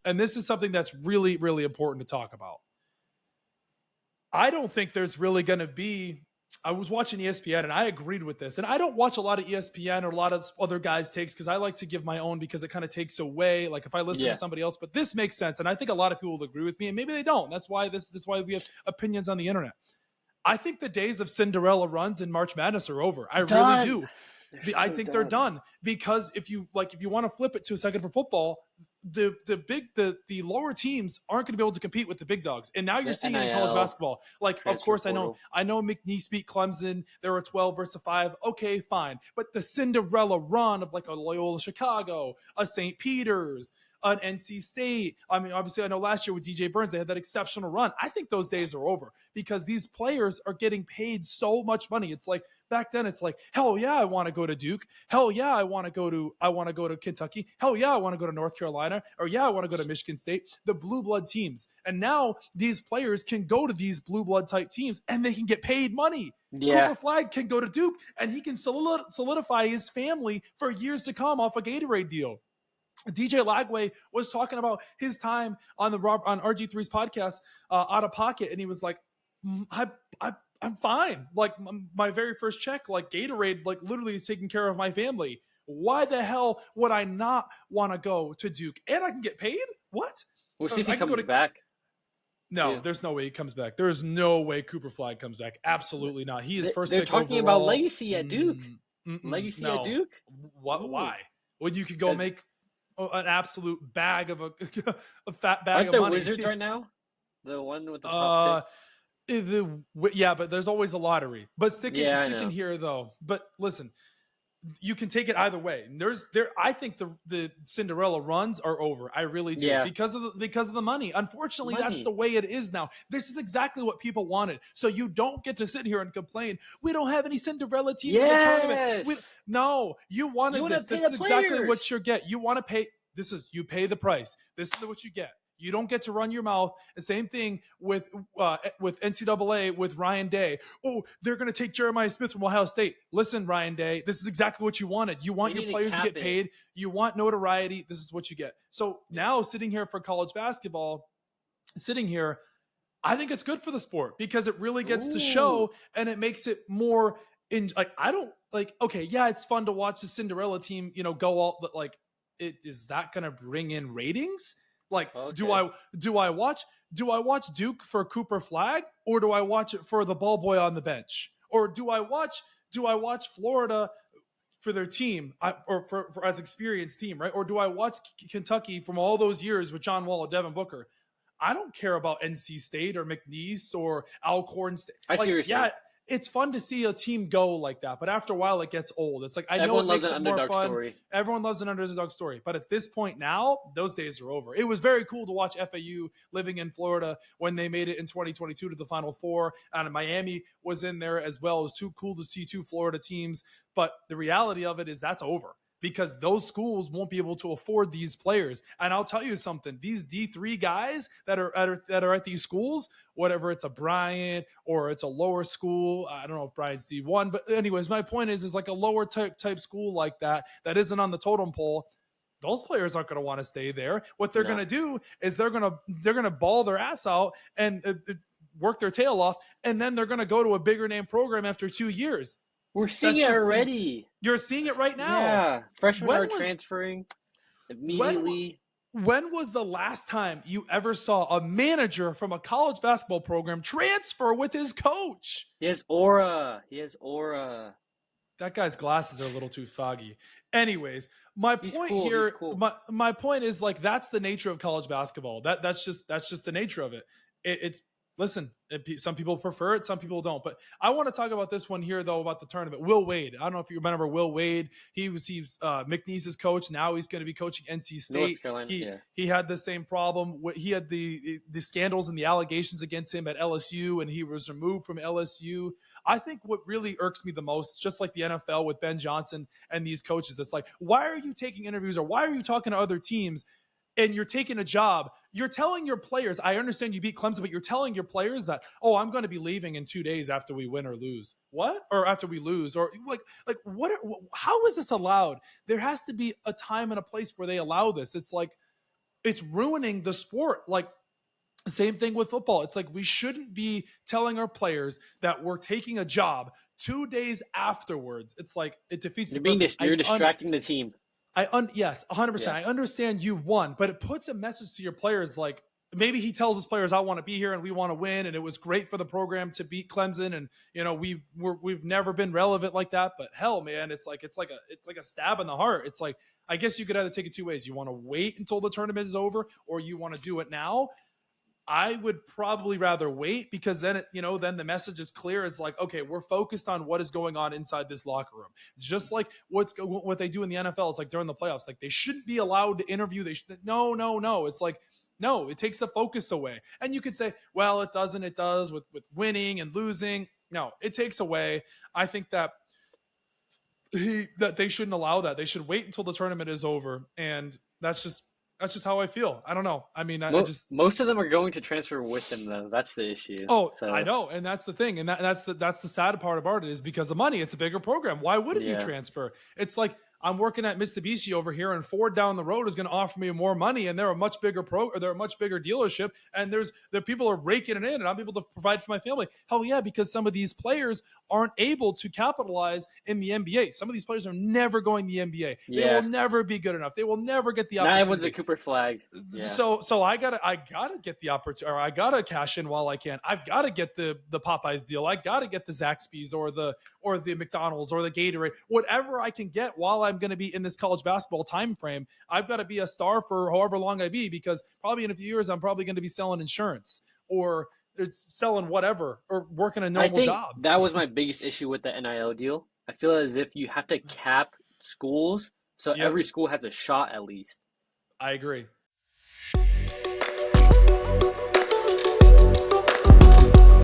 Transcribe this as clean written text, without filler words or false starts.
and this is something that's really, really important to talk about. I don't think there's really going to be, I was watching ESPN and I agreed with this. And I don't watch a lot of ESPN or a lot of other guys' takes because I like to give my own because it kind of takes away, like if I listen to somebody else, but this makes sense. And I think a lot of people will agree with me and maybe they don't. That's why why we have opinions on the internet. I think the days of Cinderella runs in March Madness are over. I really do. I think they're done because if you want to flip it to a second for football, the lower teams aren't going to be able to compete with the big dogs. And now you're seeing it in college basketball. Like, of course, I know McNeese beat Clemson. There were 12 versus 5. Okay, fine. But the Cinderella run of like a Loyola Chicago, a St. Peter's, an NC State. I mean, obviously, I know last year with DJ Burns, they had that exceptional run. I think those days are over because these players are getting paid so much money. It's like back then, it's like, hell yeah, I want to go to Duke. Hell yeah, I want to go to Kentucky. Hell yeah, I want to go to North Carolina. Or yeah, I want to go to Michigan State. The blue blood teams. And now these players can go to these blue blood type teams and they can get paid money. Yeah. Cooper Flag can go to Duke and he can solidify his family for years to come off a Gatorade deal. DJ Lagway was talking about his time on RG3's podcast, Out of Pocket, and he was like, I'm fine. Like my very first check, like Gatorade, like literally is taking care of my family. Why the hell would I not want to go to Duke? And I can get paid? What? We'll see if he comes back. No, there's no way he comes back. There's no way Cooper Flag comes back. Absolutely not. He is first pick overall. They're talking about legacy at Duke. Legacy at Duke? Why? When you could go make an absolute bag of a fat bag Aren't of money. Aren't the Wizards right now? The one with the top pick? Yeah, but there's always a lottery. But sticking here, though. But listen, you can take it either way. I think the Cinderella runs are over. I really do. Yeah. Because of the money. Unfortunately, that's the way it is now. This is exactly what people wanted. So you don't get to sit here and complain. We don't have any Cinderella teams in the tournament. You wanted this. This is exactly what you get. You want to pay. You pay the price. This is what you get. You don't get to run your mouth. The same thing with NCAA with Ryan Day. Oh, they're going to take Jeremiah Smith from Ohio State. Listen, Ryan Day, this is exactly what you wanted. You want your players to get paid. You want notoriety. This is what you get. So now sitting here for college basketball, I think it's good for the sport because it really gets to show and it makes it more it's fun to watch the Cinderella team, go all, but like, is that going to bring in ratings? Like, do I watch Duke for Cooper Flag, or do I watch it for the ball boy on the bench, or do I watch Florida for their team, or for as experienced team, right? Or do I watch Kentucky from all those years with John Wall or Devin Booker? I don't care about NC State or McNeese or Alcorn State. I see what you're saying. It's fun to see a team go like that, but after a while it gets old. It's like, I know it makes it more fun. Story. Everyone loves an underdog story. But at this point now, those days are over. It was very cool to watch FAU living in Florida when they made it in 2022 to the Final Four. And Miami was in there as well. It was too cool to see two Florida teams. But the reality of it is that's over, because those schools won't be able to afford these players. And I'll tell you something, these D3 guys that are at these schools, whatever, it's a Bryant or it's a lower school, I don't know if Bryant's D1, but anyways, my point is like a lower type school like that isn't on the totem pole. Those players aren't going to want to stay there. What they're going to do is they're going to ball their ass out and work their tail off, and then they're going to go to a bigger name program after 2 years. We're seeing it already. You're seeing it right now. Yeah. Freshmen are transferring immediately. When was the last time you ever saw a manager from a college basketball program transfer with his coach? He has aura. That guy's glasses are a little too foggy. Anyways, my point is like, that's the nature of college basketball. That's just the nature of it. It's listen, some people prefer it, some people don't. But I want to talk about this one here, though, about the tournament. Will Wade. I don't know if you remember Will Wade. He was McNeese's coach. Now he's going to be coaching NC State. North Carolina, he had the same problem. He had the scandals and the allegations against him at LSU, and he was removed from LSU. I think what really irks me the most, just like the NFL with Ben Johnson and these coaches, it's like, why are you taking interviews or why are you talking to other teams? And you're taking a job, you're telling your players, I understand you beat Clemson, but you're telling your players that, I'm going to be leaving in 2 days after we win or lose. What? Or after we lose? Or like what? How is this allowed? There has to be a time and a place where they allow this. It's like, it's ruining the sport. Like, same thing with football. It's like we shouldn't be telling our players that we're taking a job 2 days afterwards. It's like it defeats the purpose. You're distracting the team. Yes, 100%. Yeah. I understand you won, but it puts a message to your players like maybe he tells his players, I want to be here and we want to win. And it was great for the program to beat Clemson. And, you know, we've never been relevant like that, but hell, man, it's like a stab in the heart. It's like, I guess you could either take it two ways. You want to wait until the tournament is over or you want to do it now. I would probably rather wait because then, then the message is clear. It's like, okay, we're focused on what is going on inside this locker room. Just like what they do in the NFL. It's like during the playoffs, like they shouldn't be allowed to interview. No. It's like, no, it takes the focus away. And you could say, well, it doesn't. It does with winning and losing. No, it takes away. I think that they shouldn't allow that. They should wait until the tournament is over. And that's just how I feel. I don't know. I mean, most of them are going to transfer with them, though. That's the issue. Oh, so. I know, and that's the thing, and that's the sad part about it is because of money. It's a bigger program. Why wouldn't you transfer? It's like I'm working at Mitsubishi over here, and Ford down the road is going to offer me more money, and they're a much bigger they're a much bigger dealership, and the people are raking it in, and I'm able to provide for my family. Hell yeah, because some of these players aren't able to capitalize in the NBA. Some of these players are never going to the NBA. Yeah. They will never be good enough. They will never get the opportunity. Not everyone's a Cooper flag. Yeah. So I gotta get the opportunity, or I gotta cash in while I can. I've got to get the Popeyes deal. I gotta get the Zaxby's or the McDonald's or the Gatorade, whatever I can get while I'm going to be in this college basketball time frame. I've got to be a star for however long I be, because probably in a few years I'm probably going to be selling insurance or it's selling whatever or working a normal job. That was my biggest issue with the NIL deal. I feel as if you have to cap schools so every school has a shot at least. I agree.